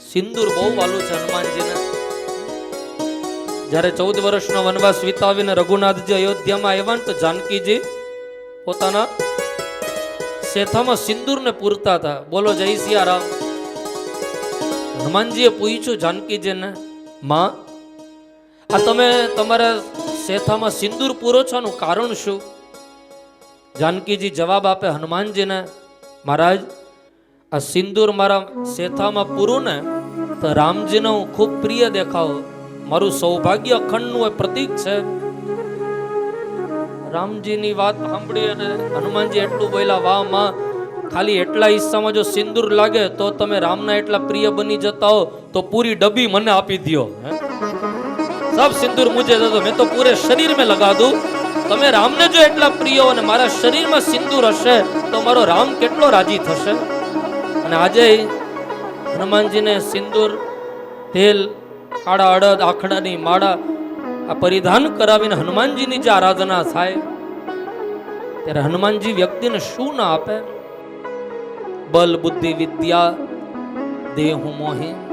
સિંદૂર બહુ વાલું છે હનુમાનજીને. જ્યારે 14 વર્ષનો વનવાસ વિતાવીને રઘુનાથજી અયોધ્યામાં આવ્યા ને તો જાનકીજી પોતાના શેથામાં સિંદૂરને પૂરતા હતા. બોલો જય સિયારામ. હનુમાનજીએ પૂછ્યું જાનકીજીને, માં આ તમે તમારા શેથામાં સિંદૂર પૂરો છો એનું કારણ શું? જાનકીજી જવાબ આપે હનુમાનજીને, મહારાજ આ સિંદૂર મારા શેથામાં પૂરું ને તો રામજીને હું ખૂબ પ્રિય દેખાવ, મારું સૌભાગ્ય અખંડનું પ્રતીક છે. રામજીની વાત સાંભળી અને હનુમાનજી એટલું બોલ્યા, વાહ માં, ખાલી એટલા હિસ્સામાં જો સિંદૂર લાગે તો તમે રામના એટલા પ્રિય બની જતા હો તો પૂરી ડબ્બી મને આપી દો. સબ સિંદૂર મુझे દે દો, મેં તો પૂરે શરીર में लगा दूं. તમે રામને જો એટલા પ્રિય હો અને મારા શરીરમાં સિંદૂર હશે તો મારો રામ કેટલો રાજી થશે. અને આજે હનુમાનજીને સિંદૂર, તેલ, કાળા અડદ, આખડાની માળા આ પરિધાન કરાવીને હનુમાનજીની જે આરાધના થાય ત્યારે હનુમાનજી વ્યક્તિને શું ના આપે? બલ બુદ્ધિ વિદ્યા દેહુ મોહી.